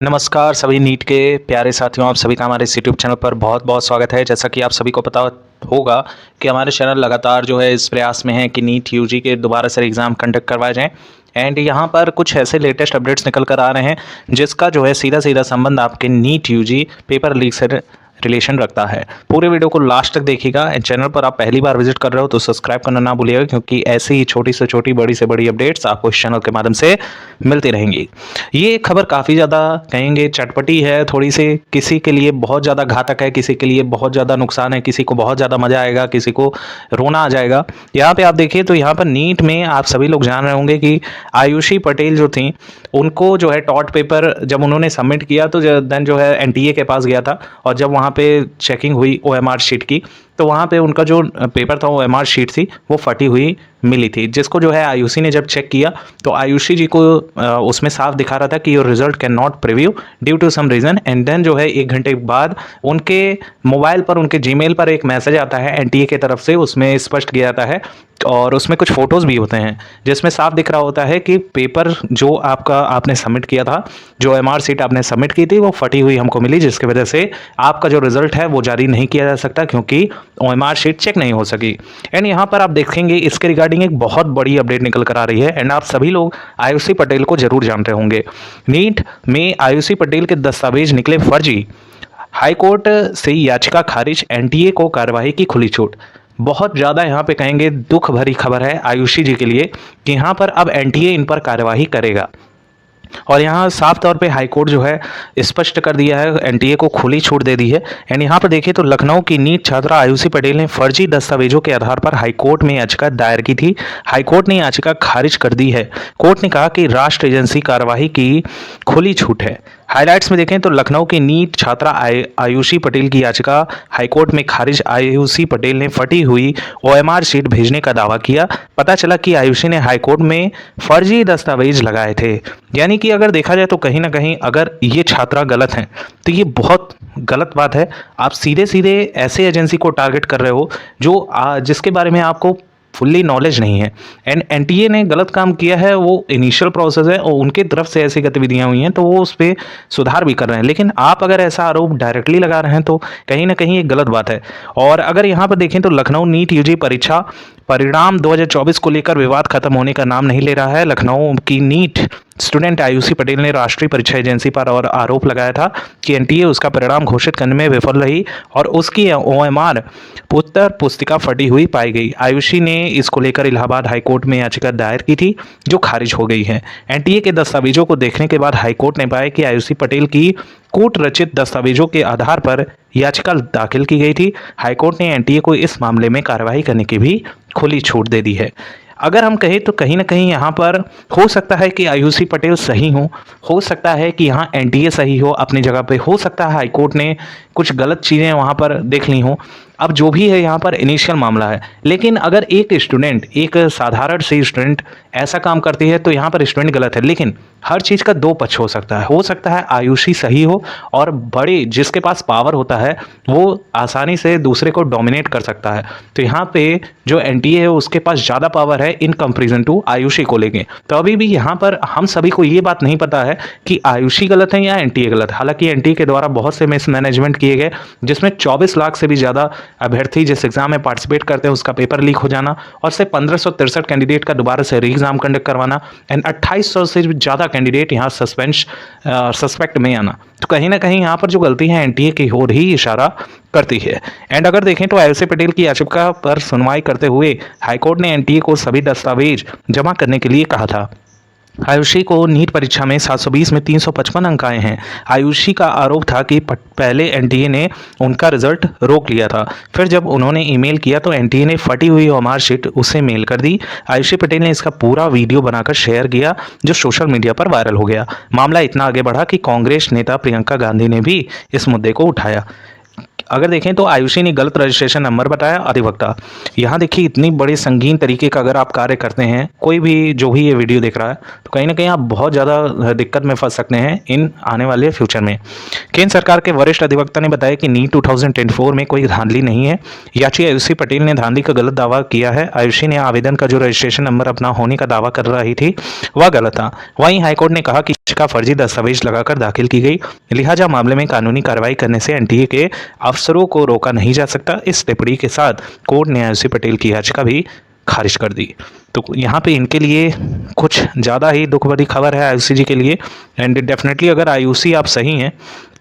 नमस्कार सभी नीट के प्यारे साथियों, आप सभी का हमारे इस यूट्यूब चैनल पर बहुत बहुत स्वागत है। जैसा कि आप सभी को पता होगा कि हमारे चैनल लगातार जो है इस प्रयास में है कि नीट यूजी के दोबारा से एग्ज़ाम कंडक्ट करवाए जाएं। एंड यहाँ पर कुछ ऐसे लेटेस्ट अपडेट्स निकल कर आ रहे हैं जिसका जो है सीधा सीधा संबंध आपके नीट यूजी पेपर लीक से रिलेशन रखता है। पूरे वीडियो को लास्ट तक देखिएगा। चैनल पर आप पहली बार विजिट कर रहे हो तो सब्सक्राइब करना ना भूलिएगा, क्योंकि ऐसे ही छोटी से छोटी बड़ी से बड़ी अपडेट्स आपको इस चैनल के माध्यम से मिलती रहेंगी। ये खबर काफ़ी ज़्यादा कहेंगे चटपटी है, थोड़ी सी किसी के लिए बहुत ज़्यादा घातक है, किसी के लिए बहुत ज़्यादा नुकसान है, किसी को बहुत ज़्यादा मज़ा आएगा, किसी को रोना आ जाएगा। यहाँ पे आप देखिए तो यहाँ पर नीट में आप सभी लोग जान रहे होंगे कि आयुषी पटेल जो थी, उनको जो है टॉट पेपर जब उन्होंने सबमिट किया तो देन जो है एनटीए के पास गया था, और जब वहाँ पे चेकिंग हुई ओएमआर शीट की तो वहाँ पे उनका जो पेपर था ओएमआर शीट थी वो फटी हुई मिली थी, जिसको जो है आयुषी ने जब चेक किया तो आयुषी जी को उसमें साफ दिखा रहा था कि your result can not preview due to some reason. And then जो है 1 घंटे बाद उनके मोबाइल पर, उनके जीमेल पर एक मैसेज आता है एनटीए की तरफ से, उसमें स्पष्ट किया जाता है और उसमें कुछ फ़ोटोज़ भी होते हैं जिसमें साफ दिख रहा होता है कि पेपर जो आपने सबमिट किया था, जो एमआर सीट आपने सबमिट की थी वो फटी हुई हमको मिली, जिसकी वजह से आपका जो रिजल्ट है वो जारी नहीं किया जा सकता क्योंकि ओएमआर शीट चेक नहीं हो सकी। एंड यहाँ पर आप देखेंगे इसके रिगार्डिंग एक बहुत बड़ी अपडेट निकल कर आ रही है। एंड आप सभी लोग आयुषी पटेल को जरूर जानते होंगे। नीट में आयुषी पटेल के दस्तावेज निकले फर्जी, हाईकोर्ट से याचिका खारिज, एनटीए को कार्यवाही की खुली छूट। बहुत ज़्यादा यहाँ पे कहेंगे दुख भरी खबर है आयुषी जी के लिए कि यहाँ पर अब एनटीए इन पर कार्यवाही करेगा। और यहाँ साफ तौर पे हाईकोर्ट जो है स्पष्ट कर दिया है, एनटीए को खुली छूट दे दी है। एंड यहाँ पर देखिए तो लखनऊ की नीट छात्रा आयुषी पटेल ने फर्जी दस्तावेजों के आधार पर हाईकोर्ट में याचिका दायर की थी। हाईकोर्ट ने याचिका खारिज कर दी है। कोर्ट ने कहा कि राष्ट्र एजेंसी कार्यवाही की खुली छूट है। हाइलाइट्स में देखें तो लखनऊ की नीट छात्रा आयुषी पटेल की याचिका हाईकोर्ट में खारिज। आयुषी पटेल ने फटी हुई ओएमआर शीट भेजने का दावा किया। पता चला कि आयुषी ने हाईकोर्ट में फर्जी दस्तावेज लगाए थे। यानी कि अगर देखा जाए तो कहीं ना कहीं अगर ये छात्रा गलत हैं तो ये बहुत गलत बात है। आप सीधे सीधे ऐसे एजेंसी को टारगेट कर रहे हो जो जिसके बारे में आपको फुल्ली नॉलेज नहीं है। एंड एनटीए ने गलत काम किया है, वो इनिशियल प्रोसेस है और उनके तरफ से ऐसी गतिविधियां हुई हैं तो वो उस पर सुधार भी कर रहे हैं। लेकिन आप अगर ऐसा आरोप डायरेक्टली लगा रहे हैं तो कहीं ना कहीं ये गलत बात है। और अगर यहाँ पर देखें तो लखनऊ नीट यूजी परीक्षा परिणाम 2024 को लेकर विवाद खत्म होने का नाम नहीं ले रहा है। लखनऊ की नीट स्टूडेंट आयुषी पटेल ने राष्ट्रीय परीक्षा एजेंसी पर और आरोप लगाया था कि एनटीए उसका परिणाम घोषित करने में विफल रही और उसकी ओएमआर उत्तर पुस्तिका फटी हुई पाई गई। आयुषी ने इसको लेकर इलाहाबाद हाईकोर्ट में याचिका दायर की थी जो खारिज हो गई है। एनटीए के दस्तावेजों को देखने के बाद हाईकोर्ट ने पाया कि आयुषी पटेल की कूट रचित दस्तावेजों के आधार पर याचिका दाखिल की गई थी। हाईकोर्ट ने एनटीए को इस मामले में कार्रवाई करने की भी खुली छूट दे दी है। अगर हम कहें तो कहीं ना कहीं यहाँ पर हो सकता है कि आयुषी पटेल सही हो सकता है कि यहाँ एनटीए सही हो अपनी जगह पे, हो सकता है हाईकोर्ट ने कुछ गलत चीज़ें वहाँ पर देख ली हों। अब जो भी है यहाँ पर इनिशियल मामला है, लेकिन अगर एक स्टूडेंट, एक साधारण सी स्टूडेंट ऐसा काम करती है तो यहाँ पर स्टूडेंट गलत है। लेकिन हर चीज़ का दो पक्ष हो सकता है आयुषी सही हो और बड़े जिसके पास पावर होता है वो आसानी से दूसरे को डोमिनेट कर सकता है। तो यहाँ पे जो एनटीए है उसके पास ज़्यादा पावर है इन कंपेरिजन टू आयुषी को लेके। तो अभी भी यहाँ पर हम सभी को ये बात नहीं पता है कि आयुषी गलत है या एनटीए गलत। हालांकि एनटीए के द्वारा बहुत से मिसमैनेजमेंट किए गए जिसमें 24 लाख से भी ज़्यादा अभ्यर्थी जिस एग्जाम में पार्टिसिपेट करते हैं उसका पेपर लीक हो जाना और सिर्फ 1563 कैंडिडेट का दोबारा से री एग्जाम कंडक्ट करवाना एंड 2800 से ज़्यादा कैंडिडेट यहाँ सस्पेक्ट में आना। तो कहीं ना कहीं यहाँ पर जो गलती है एनटीए की ओर ही इशारा करती है। एंड अगर देखें तो आयुषी पटेल की याचिका पर सुनवाई करते हुए हाईकोर्ट ने एनटीए को सभी दस्तावेज जमा करने के लिए कहा था। आयुषी को नीट परीक्षा में 720 में 355 अंक आए हैं। आयुषी का आरोप था कि पहले एनटीए ने उनका रिजल्ट रोक लिया था, फिर जब उन्होंने ईमेल किया तो एनटीए ने फटी हुई ओएमआर शीट उसे मेल कर दी। आयुषी पटेल ने इसका पूरा वीडियो बनाकर शेयर किया जो सोशल मीडिया पर वायरल हो गया। मामला इतना आगे बढ़ा कि कांग्रेस नेता प्रियंका गांधी ने भी इस मुद्दे को उठाया। अगर देखें तो आयुषी ने गलत रजिस्ट्रेशन नंबर बताया अधिवक्ता। यहाँ देखिए इतनी बड़ी संगीन तरीके का अगर आप कार्य करते हैं, कोई भी जो भी ये वीडियो देख रहा है, तो कहीं ना कहीं आप बहुत ज़्यादा दिक्कत में फंस सकते हैं इन आने वाले फ्यूचर में। केंद्र सरकार के वरिष्ठ अधिवक्ता ने बताया कि नीट 2024 में कोई धांधली नहीं है। याची आयुषी पटेल ने धांधली का गलत दावा किया है। आयुषी ने आवेदन का जो रजिस्ट्रेशन नंबर अपना होने का दावा कर रही थी वह गलत था। वहीं हाईकोर्ट ने कहा कि का फर्जी दस्तावेज लगाकर दाखिल की गई, लिहाजा मामले में कानूनी कार्रवाई करने से एनटीए के अफसरों को रोका नहीं जा सकता। इस टिप्पणी के साथ कोर्ट ने आयुषी पटेल की याचिका भी खारिज कर दी। तो यहाँ पे इनके लिए कुछ ज़्यादा ही दुख भरी खबर है आयुषी जी के लिए। एंड डेफिनेटली अगर आयुषी आप सही हैं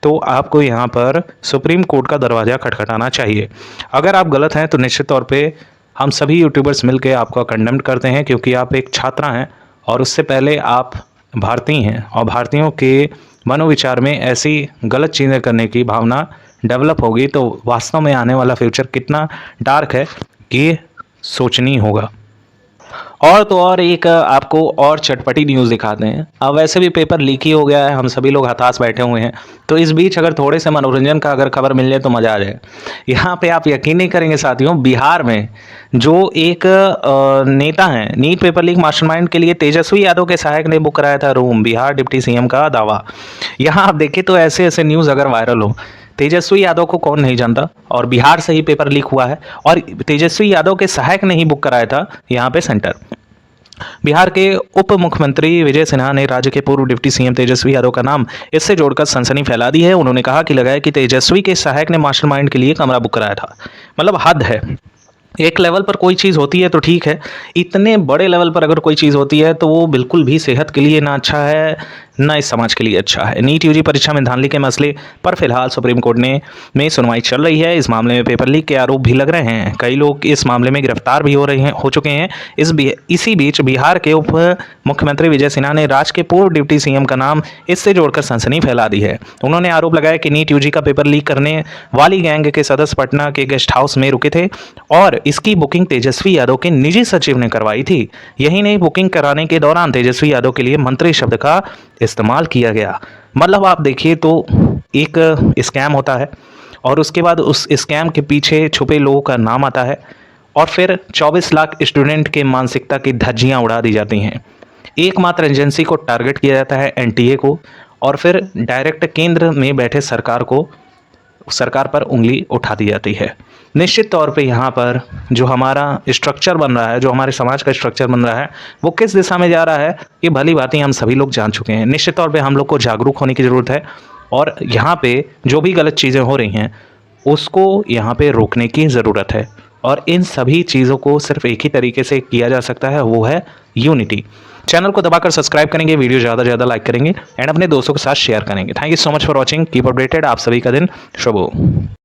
तो आपको यहाँ पर सुप्रीम कोर्ट का दरवाज़ा खटखटाना चाहिए। अगर आप गलत हैं तो निश्चित तौर पे हम सभी यूट्यूबर्स मिलकर आपको कंडेम करते हैं, क्योंकि आप एक छात्रा हैं और उससे पहले आप भारतीय हैं और भारतीयों के मनोविचार में ऐसी गलत चीज़ें करने की भावना डेवलप होगी तो वास्तव में आने वाला फ्यूचर कितना डार्क है ये सोचनी होगा। और तो और एक आपको और चटपटी न्यूज़ दिखाते हैं। अब वैसे भी पेपर लीक ही हो गया है, हम सभी लोग हताश बैठे हुए हैं, तो इस बीच अगर थोड़े से मनोरंजन का अगर खबर मिल जाए तो मज़ा आ जाए। यहाँ पे आप यकीन नहीं करेंगे साथियों, बिहार में जो एक नेता हैं, नीट पेपर लीक मास्टरमाइंड के लिए तेजस्वी यादव के सहायक ने बुक कराया था रूम, बिहार डिप्टी सीएम का दावा। यहाँ आप देखें तो ऐसे ऐसे न्यूज़ अगर वायरल हो, तेजस्वी यादव को कौन नहीं जानता, और बिहार से ही पेपर लीक हुआ है और तेजस्वी यादव के सहायक ने ही बुक कराया था यहाँ पे सेंटर। बिहार के उप मुख्यमंत्री विजय सिन्हा ने राज्य के पूर्व डिप्टी सीएम तेजस्वी यादव का नाम इससे जोड़कर सनसनी फैला दी है। उन्होंने कहा कि लगाया कि तेजस्वी के सहायक ने मास्टरमाइंड के लिए कमरा बुक कराया था। मतलब हद है। एक लेवल पर कोई चीज़ होती है तो ठीक है, इतने बड़े लेवल पर अगर कोई चीज़ होती है तो वो बिल्कुल भी सेहत के लिए ना अच्छा है ना इस समाज के लिए अच्छा है। नीट यूजी परीक्षा में धांधली के मसले पर फिलहाल सुप्रीम कोर्ट में सुनवाई चल रही है। इस मामले में पेपर लीक के आरोप भी लग रहे हैं। कई लोग इस मामले में गिरफ्तार भी हो चुके हैं। इसी बीच बिहार के उप मुख्यमंत्री विजय सिन्हा ने राज्य के पूर्व डिप्टी सीएम का नाम इससे जोड़कर सनसनी फैला दी है। उन्होंने आरोप लगाया कि नीट यूजी का पेपर लीक करने वाली गैंग के सदस्य पटना के गेस्ट हाउस में रुके थे और इसकी बुकिंग तेजस्वी यादव के निजी सचिव ने करवाई थी। यही नहीं, बुकिंग कराने के दौरान तेजस्वी यादव के लिए मंत्री शब्द का इस्तेमाल किया गया। मतलब आप देखिए तो एक स्कैम होता है और उसके बाद उस स्कैम के पीछे छुपे लोगों का नाम आता है और फिर 24 लाख स्टूडेंट के मानसिकता की धज्जियां उड़ा दी जाती हैं। एकमात्र एजेंसी को टारगेट किया जाता है, एनटीए को, और फिर डायरेक्ट केंद्र में बैठे सरकार पर उंगली उठा दी जाती है। निश्चित तौर पे यहाँ पर जो हमारा स्ट्रक्चर बन रहा है, जो हमारे समाज का स्ट्रक्चर बन रहा है, वो किस दिशा में जा रहा है ये भली बातें हम सभी लोग जान चुके हैं। निश्चित तौर पे हम लोग को जागरूक होने की ज़रूरत है और यहाँ पे जो भी गलत चीज़ें हो रही हैं उसको यहाँ पे रोकने की ज़रूरत है। और इन सभी चीज़ों को सिर्फ एक ही तरीके से किया जा सकता है, वो है यूनिटी। चैनल को दबाकर सब्सक्राइब करेंगे, वीडियो ज़्यादा से ज़्यादा लाइक करेंगे एंड अपने दोस्तों के साथ शेयर करेंगे। Thank you so much for watching, keep updated. आप सभी का दिन शुभ हो।